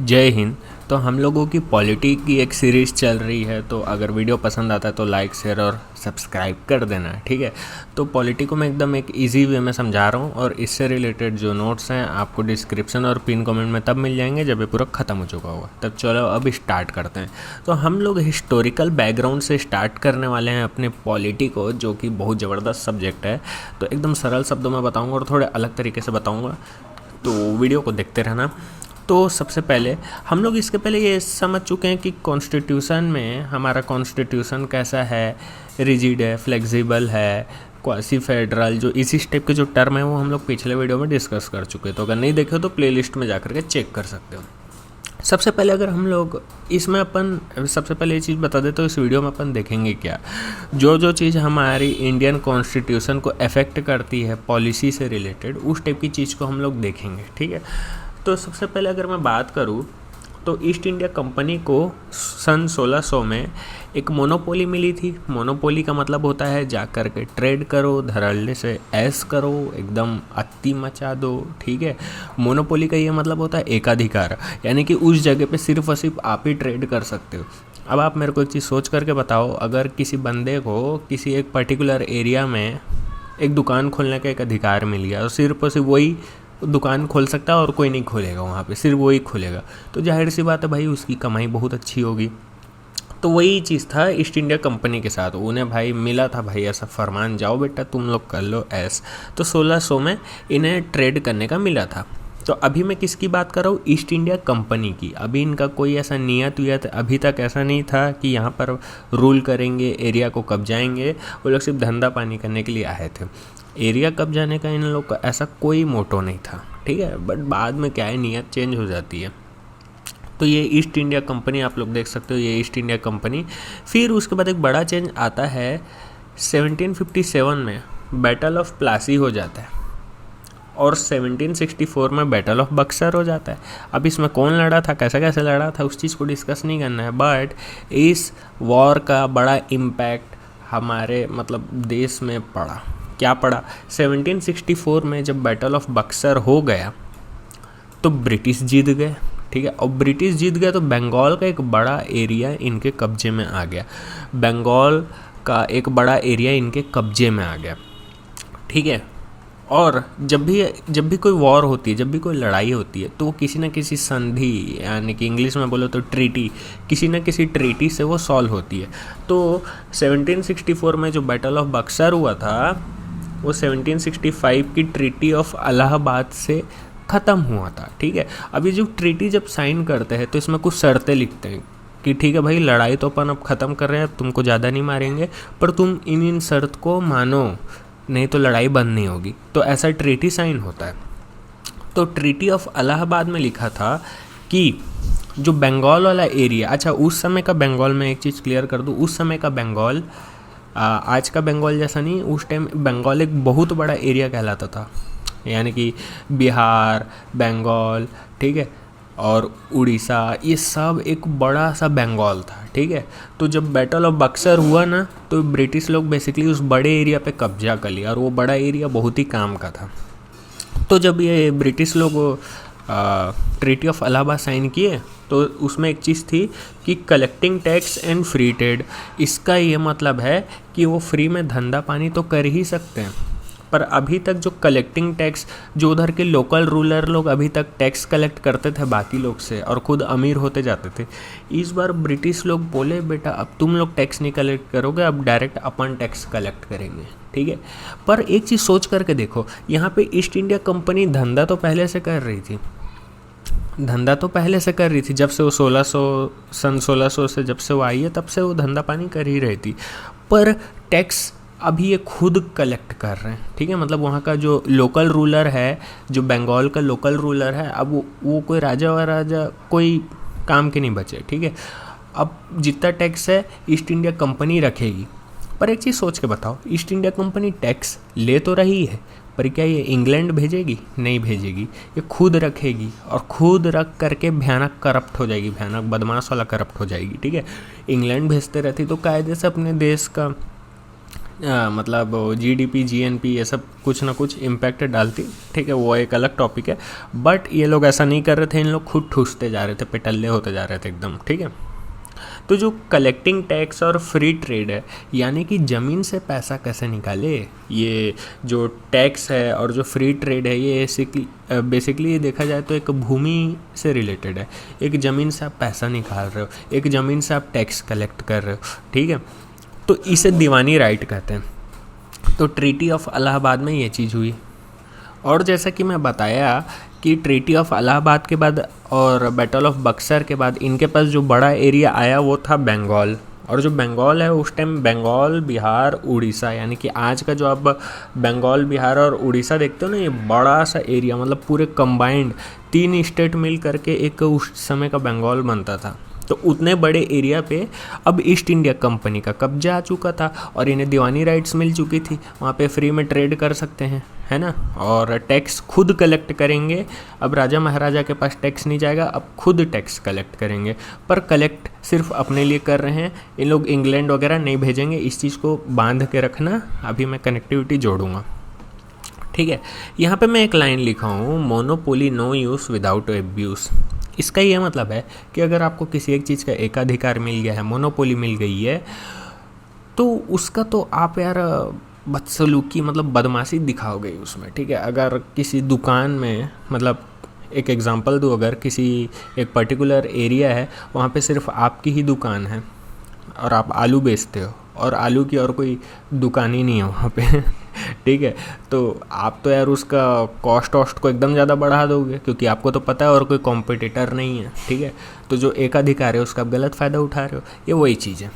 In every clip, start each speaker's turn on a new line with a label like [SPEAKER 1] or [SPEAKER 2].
[SPEAKER 1] जय हिंद। तो हम लोगों की पॉलिटी की एक सीरीज़ चल रही है, तो अगर वीडियो पसंद आता है तो लाइक शेयर और सब्सक्राइब कर देना, ठीक है। तो पॉलिटी को मैं एकदम एक इजी वे में समझा रहा हूँ और इससे रिलेटेड जो नोट्स हैं आपको डिस्क्रिप्शन और पिन कमेंट में तब मिल जाएंगे जब ये पूरा ख़त्म हो चुका होगा। तब चलो अब स्टार्ट करते हैं। तो हम लोग हिस्टोरिकल बैकग्राउंड से स्टार्ट करने वाले हैं अपने पॉलिटी को, जो कि बहुत ज़बरदस्त सब्जेक्ट है। तो एकदम सरल शब्दों में बताऊँगा और थोड़े अलग तरीके से बताऊँगा, तो वीडियो को देखते रहना। तो सबसे पहले हम लोग इसके पहले ये समझ चुके हैं कि कॉन्स्टिट्यूशन में हमारा कॉन्स्टिट्यूशन कैसा है, रिजिड है, फ्लेक्सिबल है, क्वासी फेडरल, जो इसी टाइप के जो टर्म है वो हम लोग पिछले वीडियो में डिस्कस कर चुके हैं। तो अगर नहीं देखे तो प्लेलिस्ट में जाकर के चेक कर सकते हो। सबसे पहले अगर हम लोग इसमें सबसे पहले ये चीज़ बता देते, तो इस वीडियो में अपन देखेंगे क्या जो चीज़ हमारी इंडियन कॉन्स्टिट्यूशन को अफेक्ट करती है पॉलिसी से रिलेटेड, उस टाइप की चीज़ को हम लोग देखेंगे, ठीक है। तो सबसे पहले अगर मैं बात करूँ तो ईस्ट इंडिया कंपनी को सन 1600 में एक मोनोपोली मिली थी। मोनोपोली का मतलब होता है जा कर के ट्रेड करो, धड़ल्ले से ऐश करो, एकदम अत्ती मचा दो, ठीक है। मोनोपोली का ये मतलब होता है एकाधिकार, यानी कि उस जगह पे सिर्फ और सिर्फ आप ही ट्रेड कर सकते हो। अब आप मेरे को एक चीज़ सोच करके बताओ, अगर किसी बंदे को किसी एक पर्टिकुलर एरिया में एक दुकान खोलने का एक अधिकार मिल गया और सिर्फ वही दुकान खोल सकता है और कोई नहीं खोलेगा वहाँ पे, सिर्फ वही खोलेगा, तो जाहिर सी बात है भाई उसकी कमाई बहुत अच्छी होगी। तो वही चीज़ था ईस्ट इंडिया कंपनी के साथ। उन्हें भाई मिला था भाई ऐसा फरमान, जाओ बेटा तुम लोग कर लो ऐस। तो 1600 में इन्हें ट्रेड करने का मिला था। तो अभी मैं किसकी बात कर रहा हूँ? ईस्ट इंडिया कंपनी की। अभी इनका कोई ऐसा नियत वियत अभी तक ऐसा नहीं था कि यहाँ पर रूल करेंगे, एरिया को कब्जाएंगे। वो लोग सिर्फ धंधा पानी करने के लिए आए थे। एरिया कब्जाने का इन लोग का ऐसा कोई मोटो नहीं था, ठीक है। बट बाद में क्या है, नियत चेंज हो जाती है। तो ये ईस्ट इंडिया कंपनी आप लोग देख सकते हो, ये ईस्ट इंडिया कंपनी। फिर उसके बाद एक बड़ा चेंज आता है 1757 में बैटल ऑफ प्लासी हो जाता है और 1764 में बैटल ऑफ बक्सर हो जाता है। अब इसमें कौन लड़ा था, कैसे कैसे लड़ा था, उस चीज़ को डिस्कस नहीं करना है। बट इस वॉर का बड़ा इम्पैक्ट हमारे मतलब देश में पड़ा। क्या पड़ा? 1764 में जब बैटल ऑफ बक्सर हो गया तो ब्रिटिश जीत गए, ठीक है। और ब्रिटिश जीत गया तो बंगाल का एक बड़ा एरिया इनके कब्जे में आ गया। बंगाल का एक बड़ा एरिया इनके कब्जे में आ गया, ठीक है। और जब भी कोई वॉर होती है, जब भी कोई लड़ाई होती है, तो वो किसी न किसी संधि, यानी कि इंग्लिश में बोलो तो ट्रीटी, किसी न किसी ट्रीटी से वो सॉल्व होती है। तो 1764 में जो बैटल ऑफ बक्सर हुआ था वो 1765 की ट्रीटी ऑफ इलाहाबाद से ख़त्म हुआ था, ठीक है। अभी जो ट्रीटी जब साइन करते हैं तो इसमें कुछ शर्तें लिखते हैं कि ठीक है भाई, लड़ाई तो अपन अब ख़त्म कर रहे हैं, तुमको ज़्यादा नहीं मारेंगे, पर तुम इन शर्त को मानो, नहीं तो लड़ाई बंद नहीं होगी। तो ऐसा ट्रीटी साइन होता है। तो ट्रीटी ऑफ इलाहाबाद में लिखा था कि जो बंगाल वाला एरिया, अच्छा उस समय का बंगाल में एक चीज़ क्लियर कर दूँ, उस समय का बंगाल आज का बंगाल जैसा नहीं, उस टाइम बंगाल एक बहुत बड़ा एरिया कहलाता था, यानी कि बिहार, बंगाल, ठीक है, और उड़ीसा, ये सब एक बड़ा सा बंगाल था, ठीक है। तो जब बैटल ऑफ बक्सर हुआ ना, तो ब्रिटिश लोग बेसिकली उस बड़े एरिया पे कब्जा कर लिया और वो बड़ा एरिया बहुत ही काम का था। तो जब ये ब्रिटिश लोग ट्रीटी ऑफ इलाहाबाद साइन किए तो उसमें एक चीज़ थी कि collecting tax and free trade. इसका ये मतलब है कि वो फ्री में धंधा पानी तो कर ही सकते हैं, पर अभी तक जो कलेक्टिंग टैक्स, जो उधर के लोकल रूलर लोग अभी तक टैक्स कलेक्ट करते थे बाकी लोग से और ख़ुद अमीर होते जाते थे, इस बार ब्रिटिश लोग बोले बेटा अब तुम लोग टैक्स नहीं कलेक्ट करोगे, अब डायरेक्ट अपन टैक्स कलेक्ट करेंगे, ठीक है। पर एक चीज़ सोच करके देखो, यहाँ पे ईस्ट इंडिया कंपनी धंधा तो पहले से कर रही थी, जब से वो 1600 से जब से वो आई है तब से वो धंधा पानी कर ही रही थी। पर टैक्स अभी ये खुद कलेक्ट कर रहे हैं, ठीक है। मतलब वहाँ का जो लोकल रूलर है, जो बंगाल का लोकल रूलर है, अब वो कोई राजा कोई काम के नहीं बचे, ठीक है। अब जितना टैक्स है ईस्ट इंडिया कंपनी रखेगी। पर एक चीज़ सोच के बताओ, ईस्ट इंडिया कंपनी टैक्स ले तो रही है, पर क्या ये इंग्लैंड भेजेगी? नहीं भेजेगी, ये खुद रखेगी और खुद रख करके भयानक करप्ट हो जाएगी, भयानक बदमाश वाला करप्ट हो जाएगी, ठीक है। इंग्लैंड भेजते रहती तो कायदे से अपने देश का मतलब जीडीपी जीएनपी ये सब कुछ ना कुछ इम्पैक्ट डालती, ठीक है, वो एक अलग टॉपिक है। बट ये लोग ऐसा नहीं कर रहे थे, इन लोग खुद ठूसते जा रहे थे, पिटल्ले होते जा रहे थे एकदम, ठीक है। तो जो कलेक्टिंग टैक्स और फ्री ट्रेड है, यानी कि ज़मीन से पैसा कैसे निकाले, ये जो टैक्स है और जो फ्री ट्रेड है, ये बेसिकली देखा जाए तो एक भूमि से रिलेटेड है। एक ज़मीन से आप पैसा निकाल रहे हो, एक ज़मीन से आप टैक्स कलेक्ट कर रहे हो, ठीक है। तो इसे दीवानी राइट कहते हैं। तो ट्रीटी ऑफ इलाहाबाद में ये चीज़ हुई। और जैसा कि मैं बताया कि ट्रीटी ऑफ इलाहाबाद के बाद और बैटल ऑफ बक्सर के बाद इनके पास जो बड़ा एरिया आया वो था बंगाल। और जो बंगाल है उस टाइम बंगाल, बिहार, उड़ीसा, यानी कि आज का जो आप बंगाल, बिहार और उड़ीसा देखते हो ना, ये बड़ा सा एरिया, मतलब पूरे कंबाइंड 3 स्टेट मिल करके एक उस समय का बंगाल बनता था। तो उतने बड़े एरिया पे अब ईस्ट इंडिया कंपनी का कब्जा आ चुका था और इन्हें दीवानी राइट्स मिल चुकी थी। वहाँ पे फ्री में ट्रेड कर सकते हैं, है ना, और टैक्स खुद कलेक्ट करेंगे। अब राजा महाराजा के पास टैक्स नहीं जाएगा, अब खुद टैक्स कलेक्ट करेंगे, पर कलेक्ट सिर्फ अपने लिए कर रहे हैं। इन लोग इंग्लैंड वगैरह नहीं भेजेंगे, इस चीज़ को बांध के रखना, अभी मैं कनेक्टिविटी जोड़ूंगा, ठीक है। यहाँ पे मैं एक लाइन लिखा हूँ, monopoly no use without abuse. इसका ये मतलब है कि अगर आपको किसी एक चीज़ का एकाधिकार मिल गया है, मोनोपोली मिल गई है, तो उसका तो आप यार बदसलूकी मतलब बदमाशी दिखाओगे उसमें, ठीक है। अगर किसी दुकान में, मतलब एक एग्जांपल दूँ, अगर किसी एक पर्टिकुलर एरिया है, वहाँ पे सिर्फ आपकी ही दुकान है और आप आलू बेचते हो और आलू की और कोई दुकान ही नहीं है वहाँ पे ठीक है, तो आप तो यार उसका कॉस्ट वॉस्ट को एकदम ज़्यादा बढ़ा दोगे, क्योंकि आपको तो पता है और कोई कॉम्पिटिटर नहीं है, ठीक है। तो जो एकाधिकार है उसका आप गलत फ़ायदा उठा रहे हो, ये वही चीज़ है।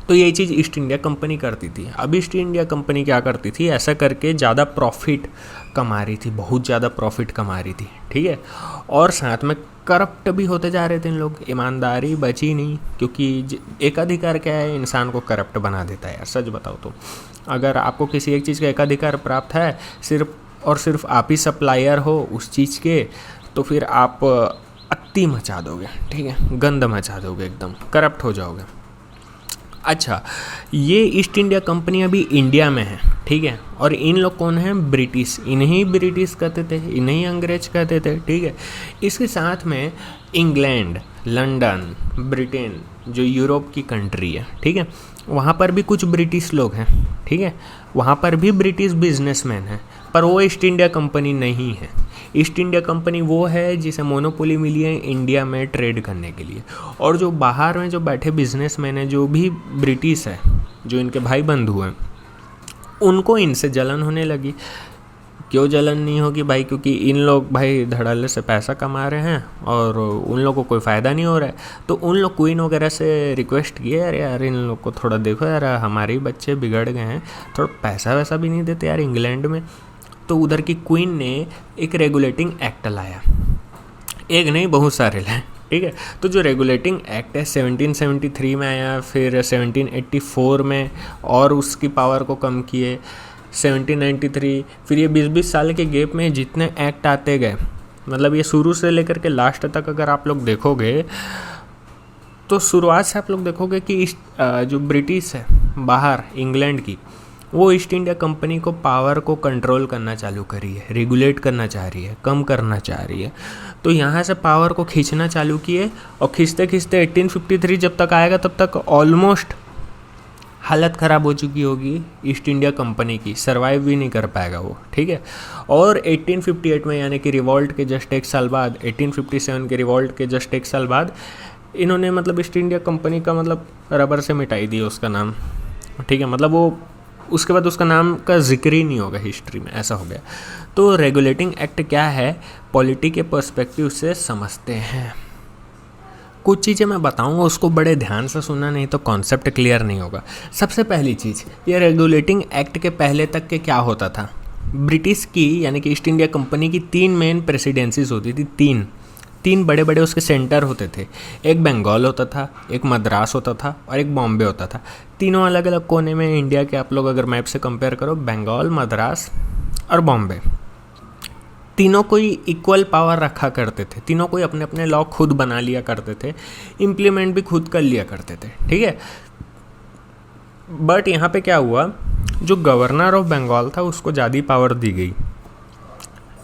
[SPEAKER 1] तो यही चीज़ ईस्ट इंडिया कंपनी करती थी। अब ईस्ट इंडिया कंपनी क्या करती थी, ऐसा करके ज़्यादा प्रॉफिट कमा रही थी, बहुत ज़्यादा प्रॉफिट कमा रही थी, ठीक है। और साथ में करप्ट भी होते जा रहे थे इन लोग, ईमानदारी बची नहीं, क्योंकि एकाधिकार क्या है, इंसान को करप्ट बना देता है यार, सच बताओ तो। अगर आपको किसी एक चीज़ का एकाधिकार प्राप्त है, सिर्फ और सिर्फ आप ही सप्लायर हो उस चीज़ के, तो फिर आप अत्ती मचा दोगे, ठीक है, गंद मचा दोगे, एकदम करप्ट हो जाओगे। अच्छा, ये ईस्ट इंडिया कंपनी अभी इंडिया में है, ठीक है। और इन लोग कौन हैं, ब्रिटिश, इन्हीं ब्रिटिश कहते थे, इन्हीं अंग्रेज कहते थे, ठीक है। इसके साथ में इंग्लैंड, लंदन, ब्रिटेन, जो यूरोप की कंट्री है, ठीक है, वहाँ पर भी कुछ ब्रिटिश लोग हैं, ठीक है, वहाँ पर भी ब्रिटिश बिजनेसमैन हैं, पर वो ईस्ट इंडिया कंपनी नहीं है। ईस्ट इंडिया कंपनी वो है जिसे मोनोपोली मिली है इंडिया में ट्रेड करने के लिए। और जो बाहर में जो बैठे बिजनेसमैन हैं, जो भी ब्रिटिश है, जो इनके भाई बंधु हैं, उनको इनसे जलन होने लगी। क्यों जलन नहीं होगी भाई, क्योंकि इन लोग भाई धड़ल्ले से पैसा कमा रहे हैं और उन लोगों को कोई फ़ायदा नहीं हो रहा है। तो उन लोग क्वीन वगैरह से रिक्वेस्ट किए, अरे यार इन लोग को थोड़ा देखो यार, हमारे ही बच्चे बिगड़ गए हैं, थोड़ा पैसा वैसा भी नहीं देते यार इंग्लैंड में। तो उधर की क्वीन ने एक रेगुलेटिंग एक्ट लाया, एक नहीं बहुत सारे लाए, ठीक है। तो जो रेगुलेटिंग एक्ट है 1773 में आया, फिर 1784 में और उसकी पावर को कम किए, 1793, फिर ये 20-20 साल के गैप में जितने एक्ट आते गए, मतलब ये शुरू से लेकर के लास्ट तक अगर आप लोग देखोगे, तो शुरुआत से आप लोग देखोगे कि जो ब्रिटिश है बाहर इंग्लैंड की, वो ईस्ट इंडिया कंपनी को पावर को कंट्रोल करना चालू करी है, रेगुलेट करना चाह रही है, कम करना चाह रही है। तो यहाँ से पावर को खींचना चालू किए और खींचते खींचते 1853 जब तक आएगा तब तक ऑलमोस्ट हालत ख़राब हो चुकी होगी ईस्ट इंडिया कंपनी की, सर्वाइव भी नहीं कर पाएगा वो, ठीक है। और 1858 में, यानी कि रिवॉल्ट के जस्ट एक साल बाद, 1857 के रिवॉल्ट के जस्ट एक साल बाद, इन्होंने मतलब ईस्ट इंडिया कंपनी का मतलब रबर से मिटाई दिया उसका नाम, ठीक है। मतलब वो उसके बाद उसका नाम का जिक्र ही नहीं होगा हिस्ट्री में, ऐसा हो गया। तो रेगुलेटिंग एक्ट क्या है, पॉलिटी के पर्सपेक्टिव से समझते हैं। कुछ चीज़ें मैं बताऊंगा, उसको बड़े ध्यान से सुनना, नहीं तो कॉन्सेप्ट क्लियर नहीं होगा। सबसे पहली चीज़, ये रेगुलेटिंग एक्ट के पहले तक के क्या होता था, ब्रिटिश की यानी कि ईस्ट इंडिया कंपनी की 3 मेन प्रेसिडेंसीज होती थी, तीन बड़े बड़े उसके सेंटर होते थे। एक बंगाल होता था, एक मद्रास होता था और एक बॉम्बे होता था। तीनों अलग अलग कोने में इंडिया के, आप लोग अगर मैप से कंपेयर करो, बंगाल, मद्रास और बॉम्बे, तीनों कोई इक्वल पावर रखा करते थे, तीनों कोई अपने अपने लॉ खुद बना लिया करते थे, इम्प्लीमेंट भी खुद कर लिया करते थे, ठीक है। बट यहाँ पे क्या हुआ, जो गवर्नर ऑफ बंगाल था उसको ज़्यादा पावर दी गई।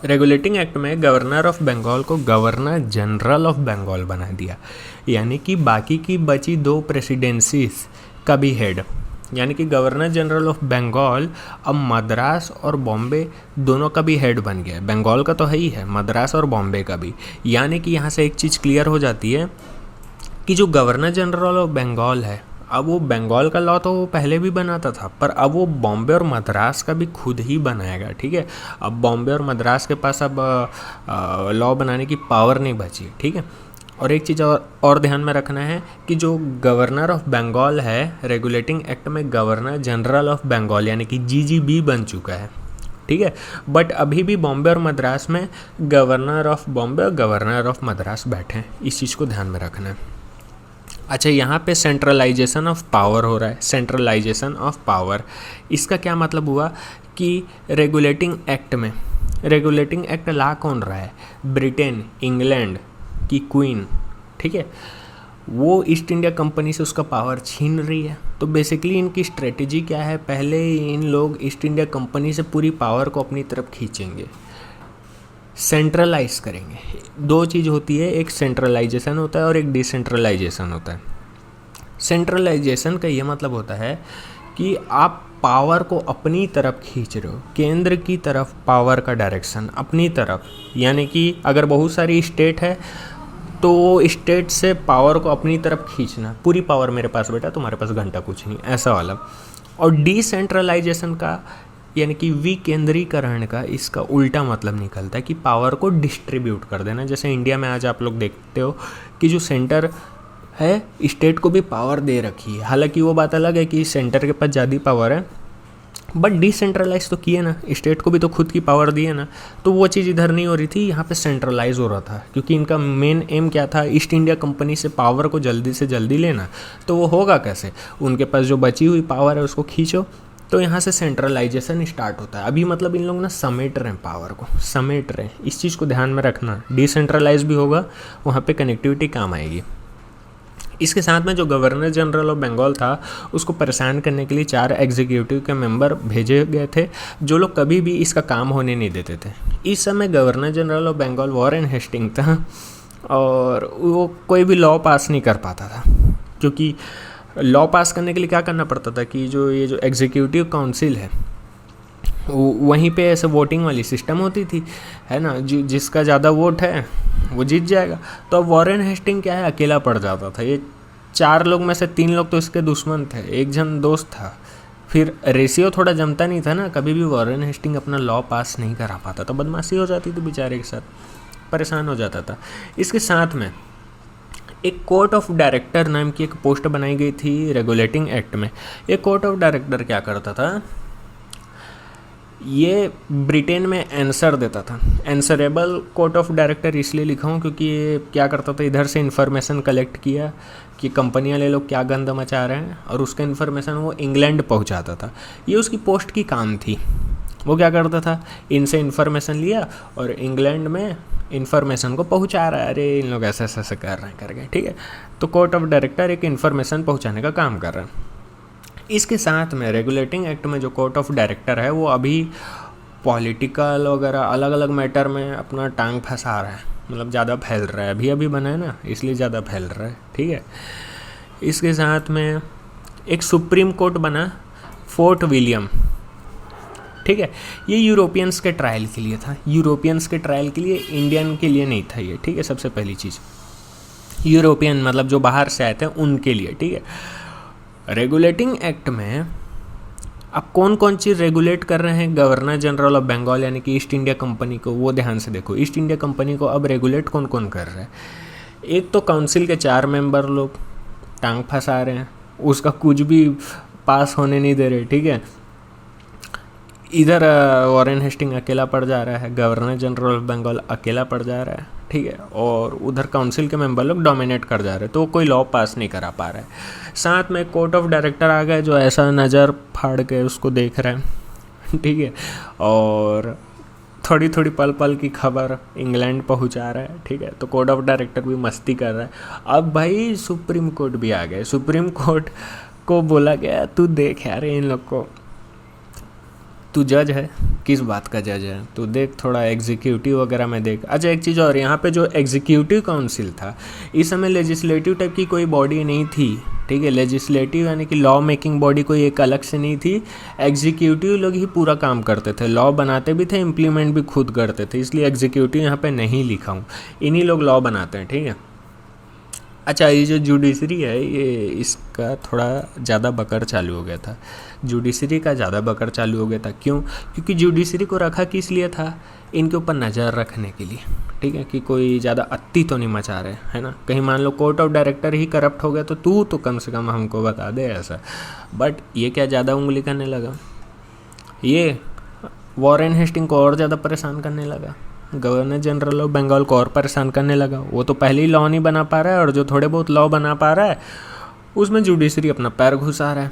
[SPEAKER 1] रेगुलेटिंग एक्ट में गवर्नर ऑफ बंगाल को गवर्नर जनरल ऑफ बंगाल बना दिया, यानी कि बाकी की बची 2 प्रेसिडेंसीज का भी हेड, यानी कि गवर्नर जनरल ऑफ बंगाल अब मद्रास और बॉम्बे दोनों का भी हेड बन गया। बंगाल का तो है ही है, मद्रास और बॉम्बे का भी। यानी कि यहाँ से एक चीज़ क्लियर हो जाती है कि जो गवर्नर जनरल ऑफ बंगाल है, अब वो बंगाल का लॉ तो वो पहले भी बनाता था, पर अब वो बॉम्बे और मद्रास का भी खुद ही बनाएगा। ठीक है, अब बॉम्बे और मद्रास के पास अब लॉ बनाने की पावर नहीं बची। ठीक है, और एक चीज़ और ध्यान में रखना है कि जो गवर्नर ऑफ बंगाल है, रेगुलेटिंग एक्ट में गवर्नर जनरल ऑफ बंगाल यानी कि जीजीबी बन चुका है। ठीक है, बट अभी भी बॉम्बे और मद्रास में गवर्नर ऑफ बॉम्बे और गवर्नर ऑफ मद्रास बैठे हैं, इस चीज़ को ध्यान में रखना है। अच्छा, यहाँ पे सेंट्रलाइजेशन ऑफ पावर हो रहा है। सेंट्रलाइजेशन ऑफ पावर, इसका क्या मतलब हुआ कि रेगुलेटिंग एक्ट ला कौन रहा है? ब्रिटेन, इंग्लैंड की क्वीन, ठीक है, वो ईस्ट इंडिया कंपनी से उसका पावर छीन रही है। तो बेसिकली इनकी स्ट्रेटेजी क्या है? पहले इन लोग ईस्ट इंडिया कंपनी से पूरी पावर को अपनी तरफ खींचेंगे, सेंट्रलाइज करेंगे। 2 चीज़ होती है, एक सेंट्रलाइजेशन होता है और एक डिसेंट्रलाइजेशन होता है। सेंट्रलाइजेशन का ये मतलब होता है कि आप पावर को अपनी तरफ खींच रहे हो, केंद्र की तरफ पावर का डायरेक्शन अपनी तरफ। यानी कि अगर बहुत सारी स्टेट है तो स्टेट से पावर को अपनी तरफ खींचना, पूरी पावर मेरे पास बेटा, तुम्हारे पास घंटा कुछ नहीं, ऐसा वाला। और डिसेंट्रलाइजेशन का यानी कि विकेंद्रीकरण का इसका उल्टा मतलब निकलता है कि पावर को डिस्ट्रीब्यूट कर देना। जैसे इंडिया में आज आप लोग देखते हो कि जो सेंटर है स्टेट को भी पावर दे रखी है। हालांकि वो बात अलग है कि सेंटर के पास ज़्यादा पावर है, बट डिसेंट्रलाइज तो किए ना, स्टेट को भी तो खुद की पावर दी है ना। तो वो चीज़ इधर नहीं हो रही थी, यहाँ पे सेंट्रलाइज हो रहा था, क्योंकि इनका मेन एम क्या था? ईस्ट इंडिया कंपनी से पावर को जल्दी से जल्दी लेना। तो वो होगा कैसे? उनके पास जो बची हुई पावर है उसको खींचो, तो यहाँ से सेंट्रलाइजेशन स्टार्ट होता है। अभी मतलब इन लोग ना समेट रहे हैं, पावर को समेट रहे हैं, इस चीज़ को ध्यान में रखना। डिसेंट्रलाइज भी होगा, वहाँ पे कनेक्टिविटी काम आएगी। इसके साथ में जो गवर्नर जनरल ऑफ बंगाल था उसको परेशान करने के लिए 4 एग्जीक्यूटिव के मेंबर भेजे गए थे, जो लोग कभी भी इसका काम होने नहीं देते थे। इस समय governor general of Bengal Warren Hasting था, और वो कोई भी लॉ पास नहीं कर पाता था, क्योंकि लॉ पास करने के लिए क्या करना पड़ता था कि ये जो एग्जीक्यूटिव काउंसिल है वहीं पे ऐसे वोटिंग वाली सिस्टम होती थी, है ना, जिसका ज़्यादा वोट है वो जीत जाएगा। तो अब वॉरेन हेस्टिंग क्या है, अकेला पड़ जाता था। ये 4 लोग में से 3 लोग तो इसके दुश्मन थे, 1 जन दोस्त था। फिर रेशियो थोड़ा जमता नहीं था ना, कभी भी वॉरेन हेस्टिंग अपना लॉ पास नहीं करा पाता, तो बदमाशी हो जाती थी बेचारे के साथ, परेशान हो जाता था। इसके साथ में एक कोर्ट ऑफ डायरेक्टर नाम की एक पोस्ट बनाई गई थी रेगुलेटिंग एक्ट में। ये कोर्ट ऑफ डायरेक्टर क्या करता था? ये ब्रिटेन में आंसर देता था। आंसरेबल कोर्ट ऑफ डायरेक्टर इसलिए लिखा हूँ क्योंकि ये क्या करता था, इधर से इन्फॉर्मेशन कलेक्ट किया कि कंपनी वाले लोग क्या गंद मचा रहे हैं, और उसका इन्फॉर्मेशन वो इंग्लैंड पहुँचाता था। ये उसकी पोस्ट की काम थी। वो क्या करता था, इनसे इन्फॉर्मेशन लिया और इंग्लैंड में इन्फॉर्मेशन को पहुंचा रहा है, अरे इन लोग ऐसे ऐसे कर रहे हैं करके, ठीक है। तो कोर्ट ऑफ डायरेक्टर एक इन्फॉर्मेशन पहुंचाने का काम कर रहा है। इसके साथ में रेगुलेटिंग एक्ट में जो कोर्ट ऑफ डायरेक्टर है वो अभी पॉलिटिकल वगैरह अलग अलग मैटर में अपना टांग फंसा रहा है, मतलब ज़्यादा फैल रहा है। अभी अभी बना है ना, इसलिए ज़्यादा फैल रहा है, ठीक है। इसके साथ में एक सुप्रीम कोर्ट बना फोर्ट विलियम, ठीक है। ये यूरोपियंस के ट्रायल के लिए था, यूरोपियंस के ट्रायल के लिए, इंडियन के लिए नहीं था ये, ठीक है। सबसे पहली चीज़ यूरोपियन मतलब जो बाहर से आए थे उनके लिए, ठीक है। रेगुलेटिंग एक्ट में अब कौन कौन चीज़ रेगुलेट कर रहे हैं गवर्नर जनरल ऑफ बंगाल यानी कि ईस्ट इंडिया कंपनी को, वो ध्यान से देखो। ईस्ट इंडिया कंपनी को अब रेगुलेट कौन कौन कर रहा है? एक तो काउंसिल के 4 मेंबर लोग टांग फंसा रहे हैं, उसका कुछ भी पास होने नहीं दे रहे, ठीक है। इधर वॉरेन हेस्टिंग अकेला पड़ जा रहा है, गवर्नर जनरल ऑफ बंगाल अकेला पड़ जा रहा है, ठीक है। और उधर काउंसिल के मेंबर लोग डोमिनेट कर जा रहे हैं, तो कोई लॉ पास नहीं करा पा रहा है। साथ में कोर्ट ऑफ डायरेक्टर आ गए जो ऐसा नज़र फाड़ के उसको देख रहे हैं, ठीक है। और थोड़ी थोड़ी पल पल की खबर इंग्लैंड पहुंचा रहा है, ठीक है। तो कोर्ट ऑफ डायरेक्टर भी मस्ती कर रहा है। अब भाई सुप्रीम कोर्ट भी आ गए। सुप्रीम कोर्ट को बोला गया तू देख यार इन लोग को, तू जज है, किस बात का जज है, तू देख थोड़ा एग्जीक्यूटिव वगैरह में देख। अच्छा एक चीज़ और, यहाँ पे जो एग्जीक्यूटिव काउंसिल था इस समय लेजिस्लेटिव टाइप की कोई बॉडी नहीं थी, ठीक है। लेजिस्लेटिव यानी कि लॉ मेकिंग बॉडी कोई एक अलग से नहीं थी, एग्जीक्यूटिव लोग ही पूरा काम करते थे, लॉ बनाते भी थे, इम्प्लीमेंट भी खुद करते थे, इसलिए एग्जीक्यूटिव यहाँ पे नहीं लिखा हूँ, इन्हीं लोग लॉ बनाते हैं, ठीक है। अच्छा ये जो जुडिशरी है ये इसका थोड़ा ज़्यादा बकर चालू हो गया था, जुडिशरी का ज़्यादा बकर चालू हो गया था, क्यों? क्योंकि जुडिशरी को रखा किस लिए था, इनके ऊपर नज़र रखने के लिए, ठीक है, कि कोई ज़्यादा अत्ती तो नहीं मचा रहे, है ना। कहीं मान लो कोर्ट ऑफ डायरेक्टर ही करप्ट हो गया तो तू तो कम से कम हमको बता दे ऐसा। बट ये क्या ज़्यादा उंगली करने लगा, ये वॉरेन हेस्टिंग को और ज़्यादा परेशान करने लगा, गवर्नर जनरल ऑफ बंगाल को और परेशान करने लगा। वो तो पहले ही लॉ नहीं बना पा रहा है और जो थोड़े बहुत लॉ बना पा रहा है उसमें जुडिशरी अपना पैर घुसा रहा है।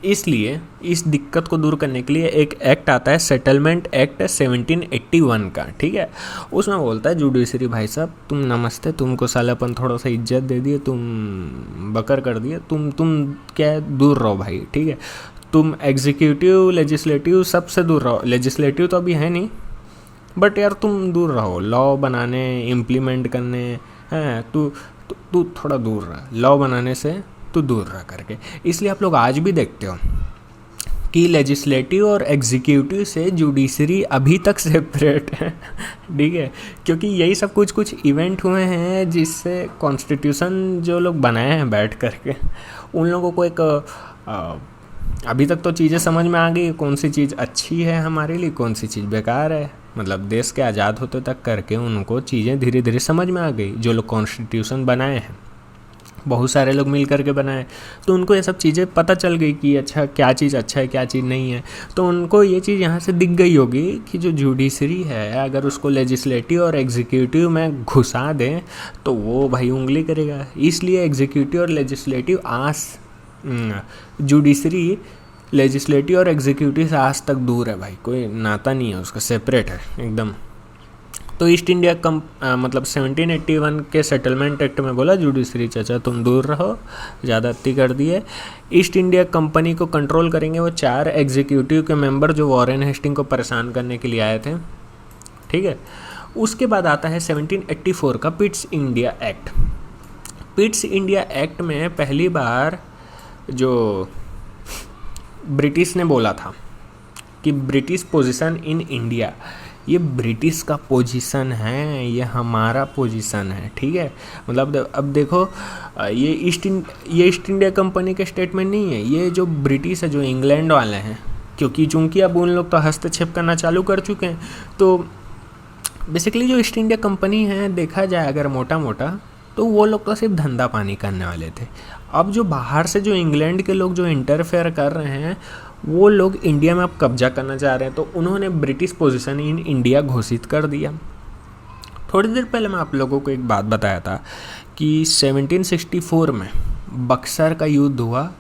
[SPEAKER 1] इसलिए इस दिक्कत को दूर करने के लिए एक एक्ट आता है, सेटलमेंट एक्ट 1781 का, ठीक है। उसमें बोलता है जुडिशरी भाई साहब तुम नमस्ते, तुमको सालापन थोड़ा सा इज्जत दे दिए, तुम बकर कर दिए, तुम क्या दूर रहो भाई, ठीक है। तुम एग्जीक्यूटिव लेजिस्लेटिव सबसे दूर रहो, लेजिस्लेटिव तो अभी है नहीं बट यार तुम दूर रहो, लॉ बनाने इम्प्लीमेंट करने हैं, तू थोड़ा दूर रह, लॉ बनाने से तू दूर रह करके। इसलिए आप लोग आज भी देखते हो कि लेजिस्लेटिव और एग्जीक्यूटिव से जुडिशरी अभी तक सेपरेट है, ठीक है, क्योंकि यही सब कुछ इवेंट हुए हैं जिससे कॉन्स्टिट्यूशन जो लोग बनाए हैं बैठ करके उन लोगों को एक अभी तक तो चीज़ें समझ में आ गई, कौन सी चीज़ अच्छी है हमारे लिए, कौन सी चीज़ बेकार है, मतलब देश के आज़ाद होते तक करके उनको चीज़ें धीरे धीरे समझ में आ गई। जो लोग कॉन्स्टिट्यूशन बनाए हैं बहुत सारे लोग मिल करके बनाए, तो उनको ये सब चीज़ें पता चल गई कि अच्छा क्या चीज़ अच्छा है क्या चीज़ नहीं है। तो उनको ये चीज़ यहाँ से दिख गई होगी कि जो जुडिशरी है अगर उसको लेजिस्लेटिव और एग्जीक्यूटिव में घुसा दें तो वो भाई उंगली करेगा। इसलिए एग्जीक्यूटिव और लेजिस्लेटिव जुडिशरी लेजिस्लेटिव और एग्जीक्यूटिव से आज तक दूर है भाई, कोई नाता नहीं है उसका, सेपरेट है एकदम। तो ईस्ट इंडिया मतलब 1781 के सेटलमेंट एक्ट में बोला जुडिशरी चाचा तुम दूर रहो, ज़्यादा अति कर दिए। ईस्ट इंडिया कंपनी को कंट्रोल करेंगे वो 4 एग्जीक्यूटिव के मेंबर जो वॉरेन हेस्टिंग को परेशान करने के लिए आए थे, ठीक है। उसके बाद आता है 1784 का Pitt's India act. Pitt's India act में पहली बार जो ब्रिटिश ने बोला था कि ब्रिटिश पोजीशन इन इंडिया, ये ब्रिटिश का पोजीशन है, ये हमारा पोजीशन है, ठीक है। मतलब अब देखो ये ईस्ट इंडिया कंपनी के स्टेटमेंट नहीं है, ये जो ब्रिटिश है जो इंग्लैंड वाले हैं, क्योंकि चूंकि अब उन लोग तो हस्तक्षेप करना चालू कर चुके हैं, तो बेसिकली जो ईस्ट इंडिया कंपनी है देखा जाए अगर मोटा मोटा तो वो लोग तो सिर्फ धंधा पानी करने वाले थे। अब जो बाहर से जो इंग्लैंड के लोग जो इंटरफेयर कर रहे हैं वो लोग इंडिया में अब कब्जा करना चाह रहे हैं, तो उन्होंने ब्रिटिश पोजीशन इन इंडिया घोषित कर दिया। थोड़ी देर पहले मैं आप लोगों को एक बात बताया था कि 1764 में बक्सर का युद्ध हुआ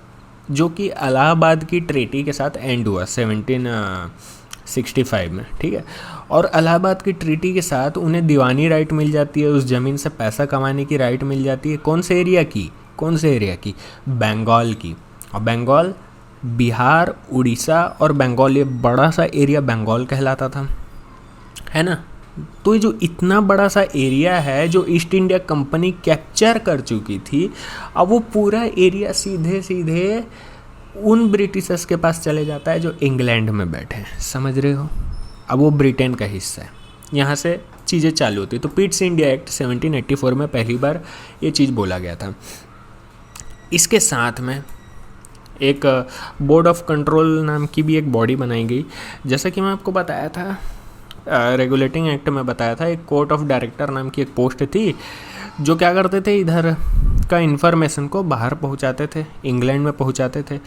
[SPEAKER 1] जो कि इलाहाबाद की ट्रीटी के साथ एंड हुआ 1765 में, ठीक है। और इलाहाबाद की ट्रीटी के साथ उन्हें दीवानी राइट मिल जाती है, उस ज़मीन से पैसा कमाने की राइट मिल जाती है। कौन से एरिया की? बंगाल की। और बंगाल बिहार, उड़ीसा और बंगाल, ये बड़ा सा एरिया बंगाल कहलाता था, है ना। तो ये जो इतना बड़ा सा एरिया है जो ईस्ट इंडिया कंपनी कैप्चर कर चुकी थी, अब वो पूरा एरिया सीधे सीधे उन ब्रिटिशर्स के पास चले जाता है जो इंग्लैंड में बैठे हैं, समझ रहे हो। अब वो ब्रिटेन का हिस्सा है, यहाँ से चीज़ें चालू होती। तो पिट्स इंडिया एक्ट 1784 में पहली बार ये चीज़ बोला गया था। इसके साथ में एक बोर्ड ऑफ कंट्रोल नाम की भी एक बॉडी बनाई गई। जैसा कि मैं आपको बताया था रेगुलेटिंग एक्ट में बताया था, एक कोर्ट ऑफ डायरेक्टर नाम की एक पोस्ट थी जो क्या करते थे, इधर का इन्फॉर्मेशन को बाहर पहुंचाते थे, इंग्लैंड में पहुंचाते थे,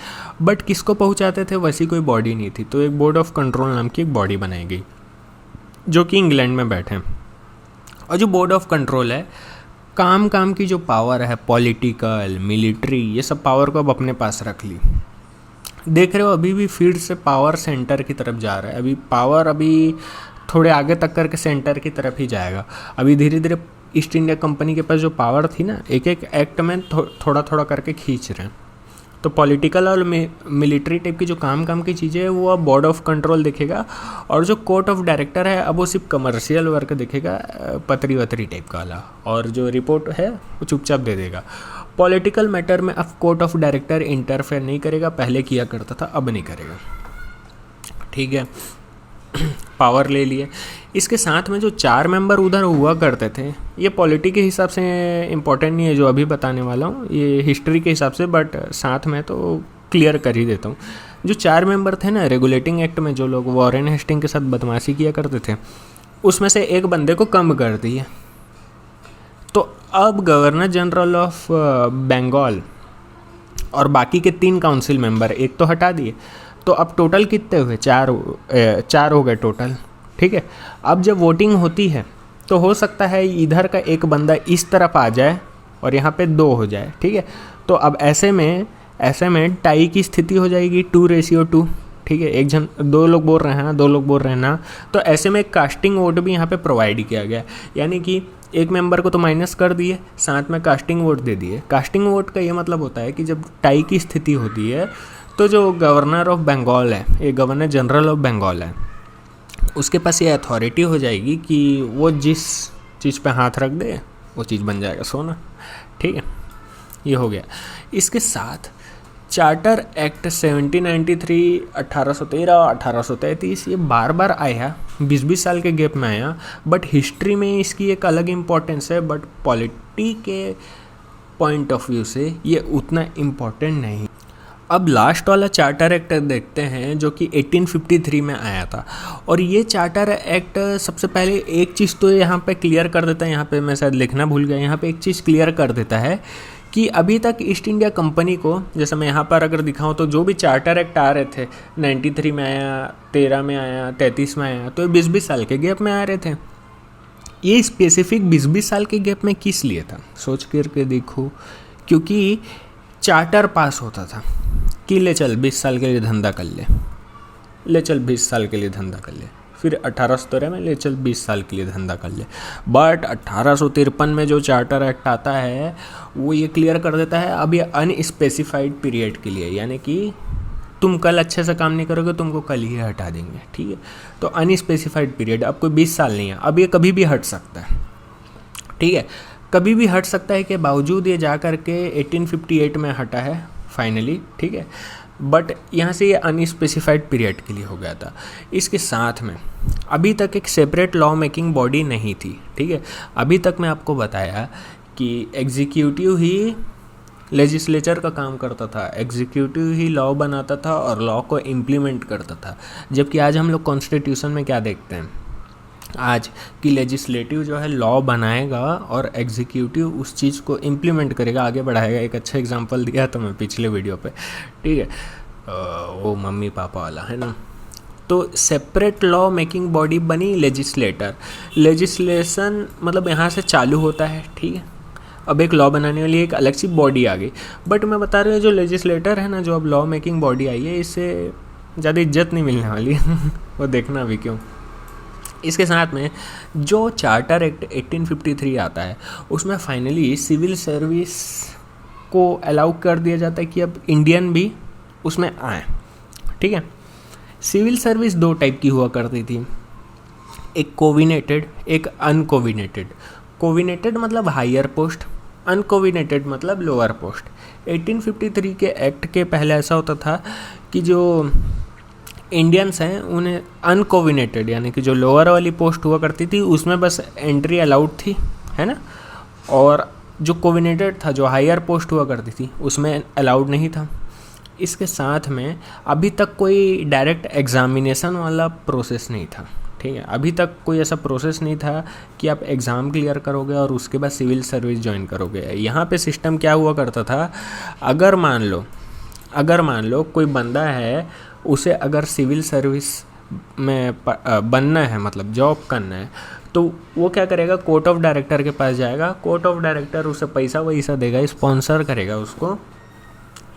[SPEAKER 1] बट किसको पहुंचाते थे वैसी कोई बॉडी नहीं थी। तो एक बोर्ड ऑफ कंट्रोल नाम की एक बॉडी बनाई गई जो कि इंग्लैंड में बैठे। और जो बोर्ड ऑफ कंट्रोल है, काम की जो पावर है, पॉलिटिकल, मिलिट्री, ये सब पावर को अब अपने पास रख ली। देख रहे हो अभी भी फिर से पावर सेंटर की तरफ जा रहा है। अभी पावर अभी थोड़े आगे तक करके सेंटर की तरफ ही जाएगा। अभी धीरे धीरे ईस्ट इंडिया कंपनी के पास जो पावर थी ना, एक एक एक्ट में थोड़ा थोड़ा करके खींच रहे हैं। तो पॉलिटिकल और मिलिट्री टाइप की जो काम की चीज़ें हैं वो अब बोर्ड ऑफ कंट्रोल देखेगा, और जो कोर्ट ऑफ डायरेक्टर है अब वो सिर्फ कमर्शियल वर्क देखेगा, पतरी वतरी टाइप का वाला, और जो रिपोर्ट है वो चुपचाप दे देगा। पॉलिटिकल मैटर में अब कोर्ट ऑफ डायरेक्टर इंटरफेयर नहीं करेगा, पहले किया करता था, अब नहीं करेगा, ठीक है। पावर ले लिए। इसके साथ में जो 4 मेंबर उधर हुआ करते थे, ये पॉलिटी के हिसाब से इम्पोर्टेंट नहीं है जो अभी बताने वाला हूँ, ये हिस्ट्री के हिसाब से, बट साथ में तो क्लियर कर ही देता हूँ। जो 4 मेंबर थे ना रेगुलेटिंग एक्ट में, जो लोग वॉरेन हेस्टिंग के साथ बदमाशी किया करते थे, उसमें से एक बंदे को कम कर दिए। तो अब गवर्नर जनरल ऑफ बंगाल और बाकी के 3 काउंसिल मेंबर, एक तो हटा दिए, तो अब टोटल कितने हुए? 4 हो गए टोटल, ठीक है। अब जब वोटिंग होती है तो हो सकता है इधर का एक बंदा इस तरफ आ जाए और यहाँ पे 2 हो जाए, ठीक है। तो अब ऐसे में टाई की स्थिति हो जाएगी 2:2, ठीक है। 2 लोग बोल रहे हैं ना, 2 लोग बोल रहे हैं ना, तो ऐसे में कास्टिंग वोट भी यहाँ पे प्रोवाइड किया गया, यानी कि एक मेंबर को तो माइनस कर दिए, साथ में कास्टिंग वोट दे दिए। कास्टिंग वोट का ये मतलब होता है कि जब टाई की स्थिति होती है तो जो गवर्नर ऑफ बंगाल है, ये गवर्नर जनरल ऑफ बंगाल है, उसके पास ये अथॉरिटी हो जाएगी कि वो जिस चीज़ पे हाथ रख दे वो चीज़ बन जाएगा सोना, ठीक है। ये हो गया। इसके साथ चार्टर एक्ट 1793, 1813, 1833 ये बार बार आया, 20-20 साल के गैप में आया, बट हिस्ट्री में इसकी एक अलग इम्पोर्टेंस है, बट पॉलिटी के पॉइंट ऑफ व्यू से ये उतना इम्पोर्टेंट नहीं। अब लास्ट वाला चार्टर एक्ट देखते हैं जो कि 1853 में आया था, और ये चार्टर एक्ट सबसे पहले एक चीज़ तो यहाँ पे क्लियर कर देता है, यहाँ पे मैं शायद लिखना भूल गया, यहाँ पे एक चीज़ क्लियर कर देता है कि अभी तक ईस्ट इंडिया कंपनी को, जैसे मैं यहाँ पर अगर दिखाऊँ तो जो भी चार्टर एक्ट आ रहे थे, 93 में आया, 13 में आया, 33 में आया, तो 20-20 साल के गैप में आ रहे थे। ये स्पेसिफिक 20-20 साल के गैप में किस लिए था, सोच करके देखो। क्योंकि चार्टर पास होता था कि ले चल 20 साल के लिए धंधा कर ले चल 20 साल के लिए धंधा कर ले, फिर 1813 में ले चल 20 साल के लिए धंधा कर ले। बट 1853 में जो चार्टर एक्ट आता है वो ये क्लियर कर देता है अब ये अनस्पेसिफाइड पीरियड के लिए, यानी कि तुम कल अच्छे से काम नहीं करोगे, तुमको कल ही हटा देंगे, ठीक है। तो अनस्पेसिफाइड पीरियड, अब कोई 20 साल नहीं है, अब ये कभी भी हट सकता है, ठीक है। कभी भी हट सकता है के बावजूद ये जा कर के 1858 में हटा है फाइनली, ठीक है। बट यहाँ से ये अनस्पेसिफाइड पीरियड के लिए हो गया था। इसके साथ में अभी तक एक सेपरेट लॉ मेकिंग बॉडी नहीं थी, ठीक है। अभी तक मैं आपको बताया कि एग्जीक्यूटिव ही लेजिस्लेचर का काम करता था, एग्जीक्यूटिव ही लॉ बनाता था और लॉ को इम्प्लीमेंट करता था। जबकि आज हम लोग कॉन्स्टिट्यूशन में क्या देखते हैं आज कि लेजिस्लेटिव जो है लॉ बनाएगा और एग्जीक्यूटिव उस चीज़ को इम्प्लीमेंट करेगा, आगे बढ़ाएगा। एक अच्छा एग्जांपल दिया था मैं पिछले वीडियो पे, ठीक है, वो मम्मी पापा वाला है ना। तो सेपरेट लॉ मेकिंग बॉडी बनी लेजिस्लेटर, लेजिस्लेशन मतलब यहाँ से चालू होता है, ठीक है। अब एक लॉ बनाने वाली एक अलग सी बॉडी आ गई, बट मैं बता रहा हूँ जो लेजिस्लेटर है ना, जो अब लॉ मेकिंग बॉडी आई है, इससे ज़्यादा इज्जत नहीं मिलने वाली वो देखना अभी क्यों। इसके साथ में जो चार्टर एक्ट 1853 आता है उसमें फाइनली सिविल सर्विस को अलाउ कर दिया जाता है कि अब इंडियन भी उसमें आए, ठीक है। सिविल सर्विस 2 टाइप की हुआ करती थी, एक कोविनेटेड, एक अनकोविनेटेड। कोविनेटेड मतलब हायर पोस्ट, अनकोविनेटेड मतलब लोअर पोस्ट। 1853 के एक्ट के पहले ऐसा होता था कि जो इंडियंस हैं उन्हें अनकोविनेटेड यानी कि जो लोअर वाली पोस्ट हुआ करती थी उसमें बस एंट्री अलाउड थी, है ना, और जो कोविनेटेड था, जो हायर पोस्ट हुआ करती थी, उसमें अलाउड नहीं था। इसके साथ में अभी तक कोई डायरेक्ट एग्ज़ामिनेशन वाला प्रोसेस नहीं था, ठीक है। अभी तक कोई ऐसा प्रोसेस नहीं था कि आप एग्ज़ाम क्लियर करोगे और उसके बाद सिविल सर्विस ज्वाइन करोगे। यहाँ पे सिस्टम क्या हुआ करता था, अगर मान लो कोई बंदा है, उसे अगर सिविल सर्विस में बनना है, मतलब जॉब करना है, तो वो क्या करेगा, कोर्ट ऑफ डायरेक्टर के पास जाएगा, कोर्ट ऑफ डायरेक्टर उसे पैसा वैसा देगा, स्पॉन्सर करेगा उसको।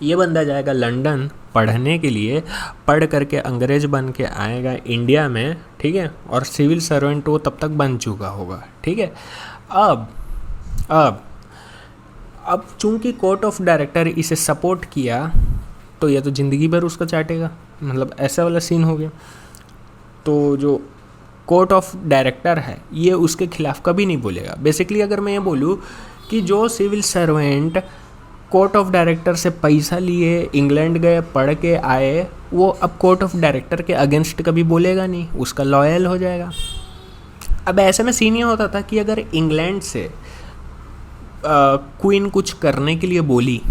[SPEAKER 1] ये बंदा जाएगा लंदन पढ़ने के लिए, पढ़ करके अंग्रेज बन के आएगा इंडिया में, ठीक है, और सिविल सर्वेंट वो तब तक बन चुका होगा, ठीक है। अब अब चूंकि कोर्ट ऑफ डायरेक्टर इसे सपोर्ट किया तो यह तो ज़िंदगी भर उसको चाटेगा, मतलब ऐसा वाला सीन हो गया। तो जो कोर्ट ऑफ डायरेक्टर है ये उसके खिलाफ कभी नहीं बोलेगा। बेसिकली अगर मैं ये बोलूँ कि जो civil servant court of director से पैसा लिए इंग्लैंड गए पढ़ के आए, वो अब कोर्ट ऑफ डायरेक्टर के अगेंस्ट कभी बोलेगा नहीं, उसका लॉयल हो जाएगा। अब ऐसे में सीन ये होता था कि अगर इंग्लैंड से क्वीन कुछ करने के लिए बोली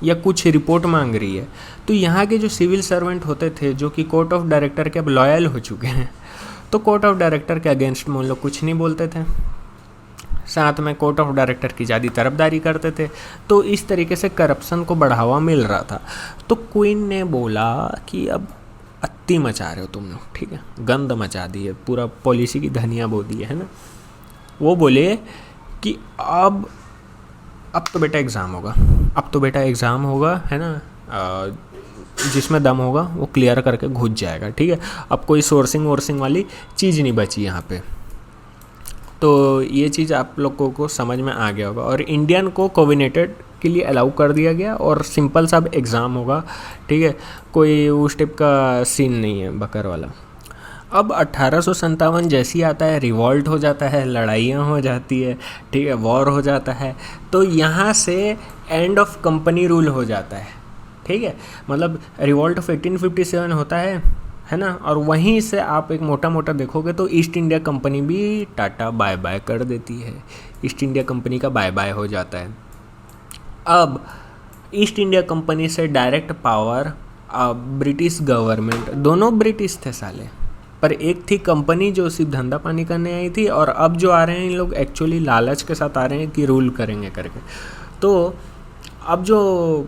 [SPEAKER 1] या कुछ रिपोर्ट मांग रही है, तो यहाँ के जो सिविल सर्वेंट होते थे जो कि कोर्ट ऑफ डायरेक्टर के अब लॉयल हो चुके हैं, तो कोर्ट ऑफ डायरेक्टर के अगेंस्ट में उन लोग कुछ नहीं बोलते थे, साथ में कोर्ट ऑफ डायरेक्टर की ज़्यादा तरफदारी करते थे। तो इस तरीके से करप्शन को बढ़ावा मिल रहा था। तो क्वीन ने बोला कि अब अत्ती मचा रहे हो तुम लोग, ठीक है, गंद मचा दी है, पूरा पॉलिसी की धनिया बो दी है ना। वो बोले कि अब तो बेटा एग्ज़ाम होगा, अब तो बेटा एग्ज़ाम होगा, है ना, जिसमें दम होगा वो क्लियर करके घुस जाएगा, ठीक है। अब कोई सोर्सिंग वोर्सिंग वाली चीज़ नहीं बची यहाँ पे। तो ये चीज़ आप लोगों को समझ में आ गया होगा। और इंडियन को कोविनेटेड के लिए अलाउ कर दिया गया और सिंपल सा एग्ज़ाम होगा, ठीक है, कोई उस टाइप का सीन नहीं है बकर वाला। अब 1857 जैसी आता है, रिवॉल्ट हो जाता है, लड़ाइयाँ हो जाती है, ठीक है, वॉर हो जाता है। तो यहाँ से एंड ऑफ कंपनी रूल हो जाता है, ठीक है, मतलब रिवॉल्ट ऑफ 1857 होता है ना। और वहीं से आप एक मोटा मोटा देखोगे तो ईस्ट इंडिया कंपनी भी टाटा बाय बाय कर देती है, ईस्ट इंडिया कंपनी का बाय बाय हो जाता है। अब ईस्ट इंडिया कंपनी से डायरेक्ट पावर ब्रिटिश गवर्नमेंट, दोनों ब्रिटिश थे साले, पर एक थी कंपनी जो सिर्फ धंधा पानी करने आई थी, और अब जो आ रहे हैं इन लोग एक्चुअली लालच के साथ आ रहे हैं कि रूल करेंगे करके। तो अब जो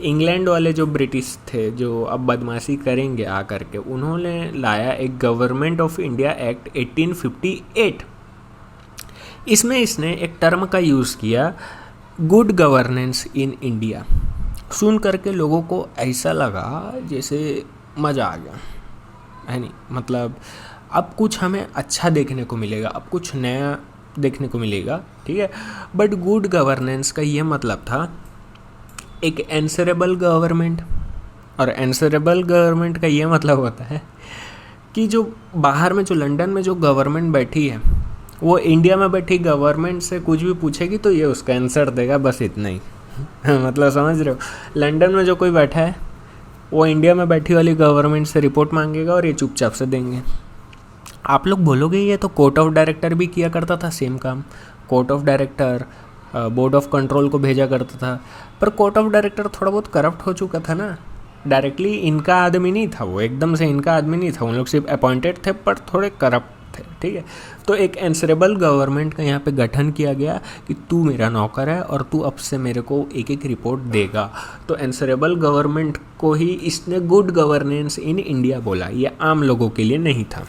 [SPEAKER 1] इंग्लैंड वाले जो ब्रिटिश थे जो अब बदमाशी करेंगे आ करके, उन्होंने लाया एक गवर्नमेंट ऑफ इंडिया एक्ट 1858। इसमें इसने एक टर्म का यूज़ किया, गुड गवर्नेंस इन इंडिया। सुन करके लोगों को ऐसा लगा जैसे मज़ा आ गया, है नहीं, मतलब अब कुछ हमें अच्छा देखने को मिलेगा, अब कुछ नया देखने को मिलेगा, ठीक है। बट गुड गवर्नेंस का ये मतलब था एक एंसरेबल गवर्नमेंट, और एंसरेबल गवर्नमेंट का ये मतलब होता है कि जो बाहर में, जो लंदन में जो गवर्नमेंट बैठी है, वो इंडिया में बैठी गवर्नमेंट से कुछ भी पूछेगी तो ये उसका आंसर देगा, बस इतना ही मतलब समझ रहे हो, लंदन में जो कोई बैठा है वो इंडिया में बैठी वाली गवर्नमेंट से रिपोर्ट मांगेगा और ये चुपचाप से देंगे। आप लोग बोलोगे ये तो कोर्ट ऑफ डायरेक्टर भी किया करता था सेम काम, court of director board of control को भेजा करता था, पर कोर्ट ऑफ डायरेक्टर थोड़ा बहुत करप्ट हो चुका था ना, डायरेक्टली इनका आदमी नहीं था, वो एकदम से इनका आदमी नहीं था, उन लोग सिर्फ अपॉइंटेड थे पर थोड़े करप्ट थे, ठीक है। तो एक एंसरेबल गवर्नमेंट का यहाँ पे गठन किया गया कि तू मेरा नौकर है और तू अब से मेरे को एक एक रिपोर्ट देगा। तो एंसरेबल गवर्नमेंट को ही इसने गुड गवर्नेंस इन इंडिया बोला, ये आम लोगों के लिए नहीं था।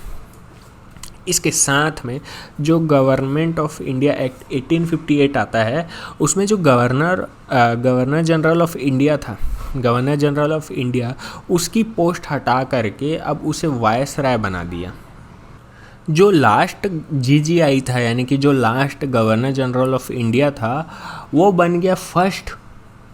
[SPEAKER 1] इसके साथ में जो गवर्नमेंट ऑफ इंडिया एक्ट 1858 आता है, उसमें जो गवर्नर जनरल ऑफ इंडिया था, गवर्नर जनरल ऑफ इंडिया, उसकी पोस्ट हटा करके अब उसे वायसराय बना दिया। जो लास्ट जीजीआई था, यानी कि जो last governor general of India था, वो बन गया फर्स्ट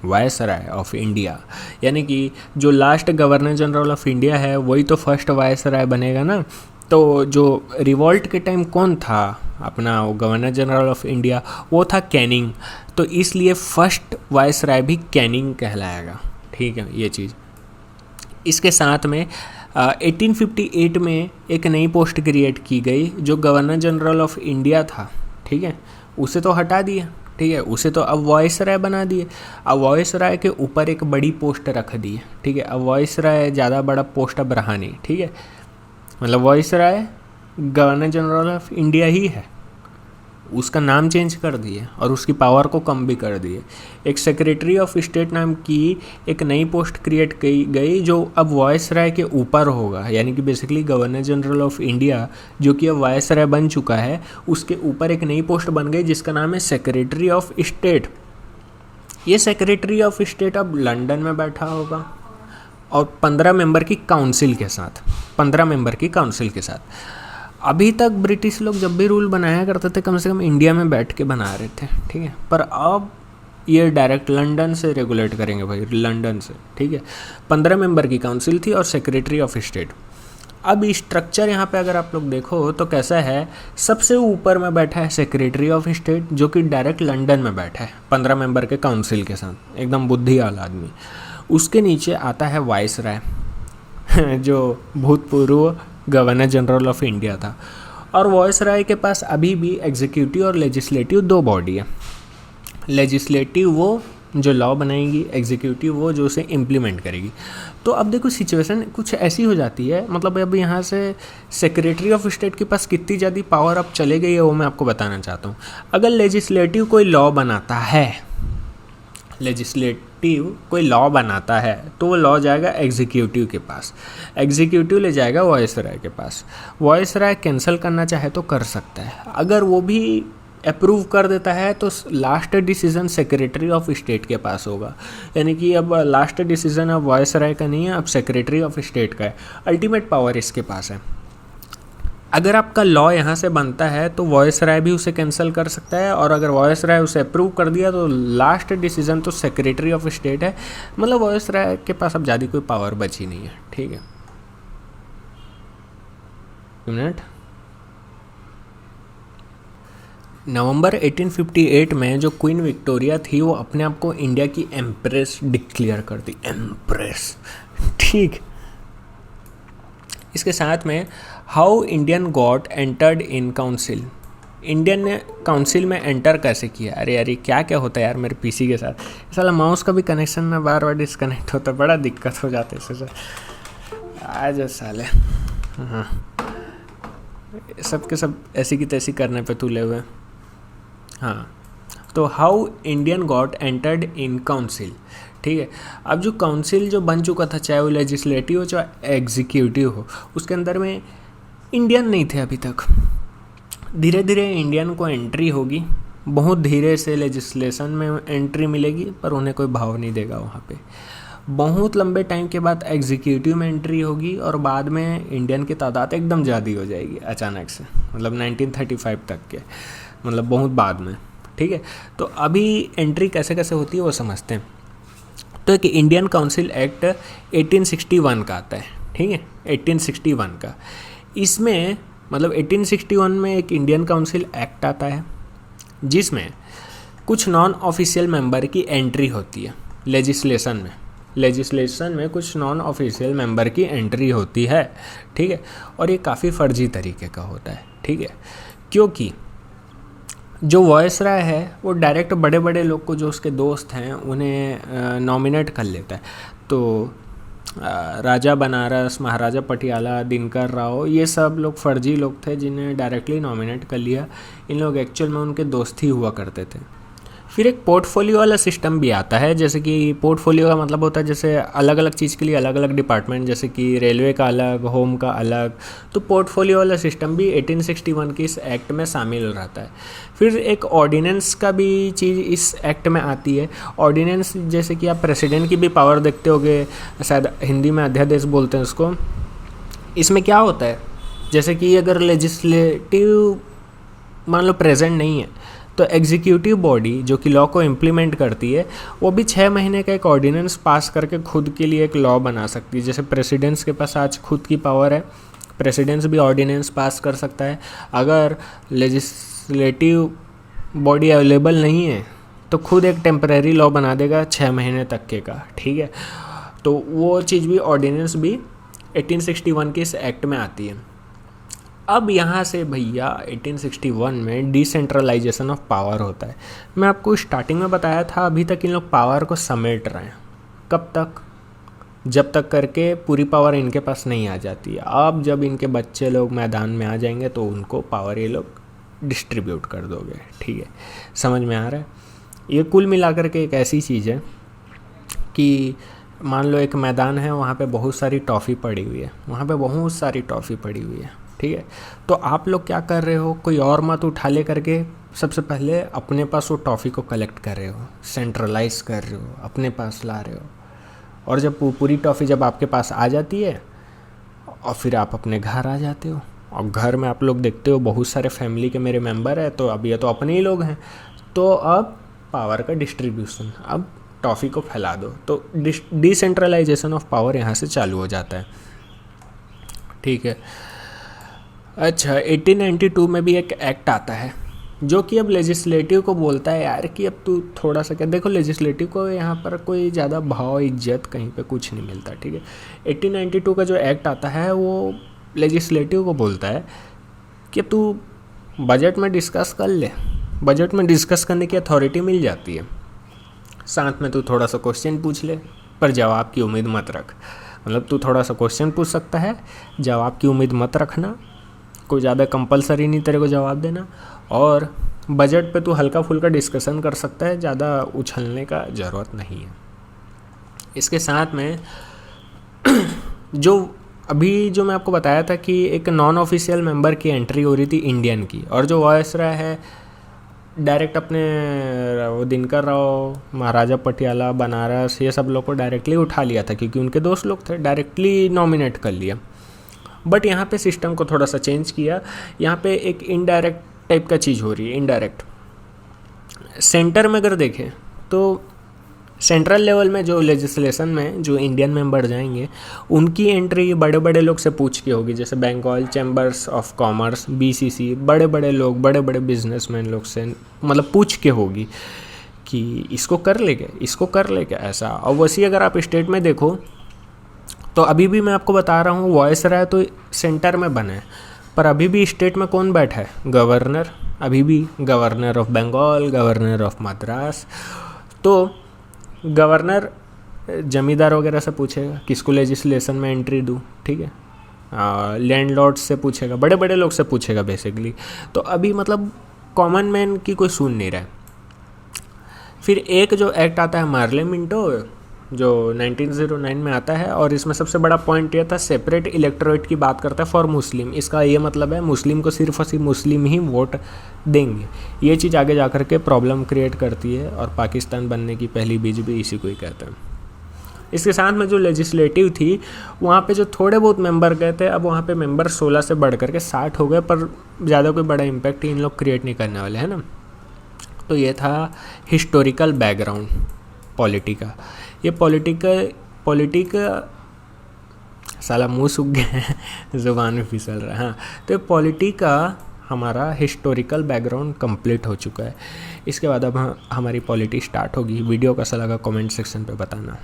[SPEAKER 1] वायसराय ऑफ इंडिया। यानी कि जो last governor general of India है वही तो फर्स्ट वायसराय बनेगा ना। तो जो रिवॉल्ट के टाइम कौन था अपना वो गवर्नर जनरल ऑफ इंडिया, वो था कैनिंग, तो इसलिए फर्स्ट वायसराय भी कैनिंग कहलाएगा, ठीक है ये चीज़। इसके साथ में 1858 में एक नई पोस्ट क्रिएट की गई जो गवर्नर जनरल ऑफ इंडिया था, ठीक है, उसे तो हटा दिया, ठीक है, उसे तो अब वायसराय बना दिए। अब वायसराय के ऊपर एक बड़ी पोस्ट रख दी है, ठीक है, अब वायसराय ज़्यादा बड़ा पोस्ट अब रहा नहीं, ठीक है, मतलब viceroy governor general of India ही है, उसका नाम चेंज कर दिए और उसकी पावर को कम भी कर दिए। एक सेक्रेटरी ऑफ स्टेट नाम की एक नई पोस्ट क्रिएट की गई जो अब वायसराय के ऊपर होगा, यानी कि basically governor general of India जो कि अब वायसराय बन चुका है, उसके ऊपर एक नई पोस्ट बन गई जिसका नाम है सेक्रेटरी ऑफ स्टेट। ये सेक्रेटरी ऑफ स्टेट अब लंदन में बैठा होगा और 15 मेंबर की काउंसिल के साथ, 15 मेंबर की काउंसिल के साथ। अभी तक ब्रिटिश लोग जब भी रूल बनाया करते थे कम से कम इंडिया में बैठ के बना रहे थे, ठीक है, पर अब ये डायरेक्ट लंदन से रेगुलेट करेंगे भाई, लंदन से, ठीक है। 15 मेंबर की काउंसिल थी और सेक्रेटरी ऑफ स्टेट। अब स्ट्रक्चर यहाँ पे अगर आप लोग देखो तो कैसा है, सबसे ऊपर में बैठा है सेक्रेटरी ऑफ स्टेट जो कि डायरेक्ट लंदन में बैठा है 15 मेंबर के काउंसिल के साथ, एकदम बुद्धि वाला आदमी। उसके नीचे आता है वाइस राय जो भूतपूर्व गवर्नर जनरल ऑफ इंडिया था। और वाइस राय के पास अभी भी एग्जीक्यूटिव और लेजिस्लेटिव दो बॉडी है। लेजिस्लेटिव वो जो लॉ बनाएगी, एग्जीक्यूटिव वो जो उसे इम्प्लीमेंट करेगी। तो अब देखो सिचुएशन कुछ ऐसी हो जाती है, मतलब अब यहाँ से सेक्रेटरी ऑफ स्टेट के पास कितनी ज़्यादा पावर अब चले गई है वो मैं आपको बताना चाहता हूँ। अगर लेजिस्लेटिव कोई लॉ बनाता है, लेजिस्लेटिव कोई लॉ बनाता है तो वो लॉ जाएगा एग्जीक्यूटिव के पास, एग्जीक्यूटिव ले जाएगा वॉइस राय के पास। वॉइस राय कैंसिल करना चाहे तो कर सकता है, अगर वो भी अप्रूव कर देता है तो last decision secretary of state के पास होगा। यानी कि अब लास्ट डिसीजन अब वॉइस राय का नहीं है, अब सेक्रेटरी ऑफ स्टेट का है, अल्टीमेट पावर इसके पास है। अगर आपका लॉ यहाँ से बनता है तो वॉइस राय भी उसे कैंसिल कर सकता है, और अगर वॉइस राय उसे अप्रूव कर दिया तो लास्ट डिसीजन तो सेक्रेटरी ऑफ स्टेट है। मतलब वॉइस राय के पास अब ज़्यादा कोई पावर बची नहीं है, ठीक है। मिनट, नवंबर 1858 में जो क्वीन विक्टोरिया थी वो अपने आप को इंडिया की एम्प्रेस डिक्लेयर कर दी, एम्प्रेस, ठीक। इसके साथ में how Indian got entered in council, Indian ने काउंसिल में एंटर कैसे किया। अरे यार क्या क्या होता है यार मेरे पीसी के साथ, साला माउस का भी कनेक्शन में बार बार डिस्कनेक्ट होता है, बड़ा दिक्कत हो जाता है इससे सर। आज साले हाँ, सब के सब ऐसी की तैसी करने पे तुले हुए। हाँ, तो how Indian got entered in council, ठीक है। अब जो काउंसिल जो बन चुका था, चाहे वो लेजिस्लेटिव हो चाहे एग्जीक्यूटिव हो, उसके अंदर में इंडियन नहीं थे अभी तक। धीरे धीरे इंडियन को एंट्री होगी, बहुत धीरे से लेजिस्लेशन में एंट्री मिलेगी, पर उन्हें कोई भाव नहीं देगा वहाँ पे। बहुत लंबे टाइम के बाद एग्जीक्यूटिव में एंट्री होगी और बाद में इंडियन की तादाद एकदम ज़्यादा हो जाएगी अचानक से, मतलब 1935 तक के, मतलब बहुत बाद में, ठीक है। तो अभी एंट्री कैसे कैसे होती है वो समझते हैं। तो एक इंडियन काउंसिल एक्ट 1861 का आता है, ठीक है, 1861 का। इसमें मतलब 1861 में एक इंडियन काउंसिल एक्ट आता है जिसमें कुछ नॉन ऑफिशियल मेंबर की एंट्री होती है लेजिस्लेशन में कुछ नॉन ऑफिशियल मेंबर की एंट्री होती है, ठीक है। और ये काफ़ी फर्जी तरीके का होता है, ठीक है, क्योंकि जो वॉइस राय है वो डायरेक्ट बड़े बड़े लोग को, जो उसके दोस्त हैं, उन्हें नॉमिनेट कर लेता है। तो राजा बनारस, महाराजा पटियाला, दिनकर राव, ये सब लोग फर्जी लोग थे जिन्हें डायरेक्टली नॉमिनेट कर लिया। इन लोग एक्चुअल में उनके दोस्त ही हुआ करते थे। फिर एक पोर्टफोलियो वाला सिस्टम भी आता है, जैसे कि पोर्टफोलियो का मतलब होता है जैसे अलग अलग चीज़ के लिए अलग अलग डिपार्टमेंट, जैसे कि रेलवे का अलग, होम का अलग। तो पोर्टफोलियो वाला सिस्टम भी 1861 की इस एक्ट में शामिल रहता है। फिर एक ऑर्डिनेंस का भी चीज़ इस एक्ट में आती है। ऑर्डिनेंस जैसे कि आप प्रेसिडेंट की भी पावर देखते होगे, शायद हिंदी में अध्यादेश बोलते हैं उसको। इसमें क्या होता है, जैसे कि अगर लेजिस्लेटिव मान लो प्रेजेंट नहीं है तो एग्जीक्यूटिव बॉडी जो कि लॉ को इम्प्लीमेंट करती है वो भी 6 महीने का एक ऑर्डिनेंस पास करके खुद के लिए एक लॉ बना सकती है। जैसे प्रेसिडेंट्स के पास आज खुद की पावर है, प्रेसिडेंट्स भी ऑर्डिनेंस पास कर सकता है। अगर लेजिस्लेटिव बॉडी अवेलेबल नहीं है तो खुद एक टेम्परेरी लॉ बना देगा 6 महीने तक के का, ठीक है। तो वो चीज़ भी, ऑर्डिनेंस भी 1861 के इस एक्ट में आती है। अब यहाँ से भैया 1861 में डिसेंट्रलाइजेशन ऑफ पावर होता है। मैं आपको स्टार्टिंग में बताया था, अभी तक इन लोग पावर को समेट रहे हैं। कब तक? जब तक करके पूरी पावर इनके पास नहीं आ जाती है। अब जब इनके बच्चे लोग मैदान में आ जाएंगे तो उनको पावर ये लोग डिस्ट्रीब्यूट कर दोगे, ठीक है। समझ में आ रहा है? ये कुल मिलाकर के एक ऐसी चीज़ है कि मान लो एक मैदान है, वहाँ पे बहुत सारी टॉफ़ी पड़ी हुई है, ठीक है। तो आप लोग क्या कर रहे हो, कोई और मत उठा ले करके सबसे पहले अपने पास वो टॉफ़ी को कलेक्ट कर रहे हो, सेंट्रलाइज कर रहे हो, अपने पास ला रहे हो। और जब पूरी टॉफ़ी जब आपके पास आ जाती है और फिर आप अपने घर आ जाते हो, और घर में आप लोग देखते हो बहुत सारे फैमिली के मेरे मेंबर हैं, तो अब ये तो अपने ही लोग हैं, तो अब पावर का डिस्ट्रीब्यूशन, अब टॉफ़ी को फैला दो, तो डिसेंट्रलाइजेशन ऑफ पावर यहाँ से चालू हो जाता है। ठीक है। अच्छा, 1892 में भी एक एक्ट आता है जो कि अब लेजिस्लेटिव को बोलता है यार कि अब तू थोड़ा सा क्या, देखो लेजिस्लेटिव को यहाँ पर कोई ज़्यादा भाव इज्जत कहीं पे कुछ नहीं मिलता। ठीक है। 1892 का जो एक्ट आता है वो लेजिस्लेटिव को बोलता है कि अब तू बजट में डिस्कस कर ले, बजट में डिस्कस करने की अथॉरिटी मिल जाती है, साथ में तू थोड़ा सा क्वेश्चन पूछ ले पर जवाब की उम्मीद मत रख। मतलब तू थोड़ा सा क्वेश्चन पूछ सकता है, जवाब की उम्मीद मत रखना, कोई ज़्यादा कंपलसरी नहीं तेरे को जवाब देना, और बजट पे तू हल्का फुल्का डिस्कशन कर सकता है, ज़्यादा उछलने का ज़रूरत नहीं है। इसके साथ में जो अभी जो मैं आपको बताया था कि एक नॉन ऑफिशियल मेंबर की एंट्री हो रही थी इंडियन की, और जो वायसराय है डायरेक्ट अपने वो दिनकर राव, महाराजा पटियाला, बनारस, ये सब लोग को डायरेक्टली उठा लिया था क्योंकि उनके दोस्त लोग थे, डायरेक्टली नॉमिनेट कर लिया। बट यहाँ पे सिस्टम को थोड़ा सा चेंज किया, यहाँ पे एक इनडायरेक्ट टाइप का चीज़ हो रही है, इनडायरेक्ट। सेंटर में अगर देखें तो सेंट्रल लेवल में जो लेजिस्लेशन में जो इंडियन मेंबर जाएंगे उनकी एंट्री बड़े बड़े लोग से पूछ के होगी, जैसे Bengal chambers of commerce, BCC, बड़े बड़े लोग, बड़े बड़े बिजनेसमैन लोग से मतलब पूछ के होगी कि इसको कर लेंगे, इसको कर लेंगे ऐसा। और वैसे अगर आप स्टेट में देखो तो अभी भी मैं आपको बता रहा हूँ वायसराय तो सेंटर में बना है, पर अभी भी स्टेट में कौन बैठा है? गवर्नर। अभी भी governor of Bengal, governor of Madras. तो गवर्नर जमींदार वगैरह से पूछेगा किसको लेजिस्लेशन में एंट्री दूँ, ठीक है, लैंडलॉर्ड से पूछेगा, बड़े बड़े लोग से पूछेगा बेसिकली। तो अभी मतलब कॉमन मैन की कोई सुन नहीं रहा है। फिर एक जो एक्ट आता है मार्ले मिंटो, जो 1909 में आता है, और इसमें सबसे बड़ा पॉइंट ये था सेपरेट इलेक्टोरेट की बात करता है फॉर मुस्लिम। इसका ये मतलब है मुस्लिम को सिर्फ और सिर्फ मुस्लिम ही वोट देंगे। ये चीज़ आगे जा कर के प्रॉब्लम क्रिएट करती है, और पाकिस्तान बनने की पहली बीज भी इसी को ही कहते हैं। इसके साथ में जो लेजिस्लेटिव थी वहाँ पे जो थोड़े बहुत मेंबर गए थे, अब वहाँ पे मेंबर 16 से बढ़ करके 60 हो गए, पर ज़्यादा कोई बड़ा इम्पैक्ट इन लोग क्रिएट नहीं करने वाले, है ना। तो ये था हिस्टोरिकल बैकग्राउंड पॉलिटी का। ये पॉलिटिक साला मुंह सूख गया ज़ुबान में फिसल रहा है। हाँ, तो पॉलिटी का हमारा हिस्टोरिकल बैकग्राउंड कंप्लीट हो चुका है। इसके बाद अब हमारी पॉलिटी स्टार्ट होगी। वीडियो कैसा लगा कमेंट सेक्शन पे बताना।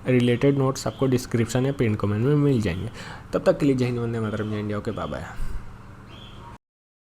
[SPEAKER 1] रिलेटेड नोट्स आपको डिस्क्रिप्शन या पिन कमेंट में मिल जाएंगे। तब तक के लिए जय हिंद, वंदे मातरम, जय इंडिया, ओके, बाय बाय।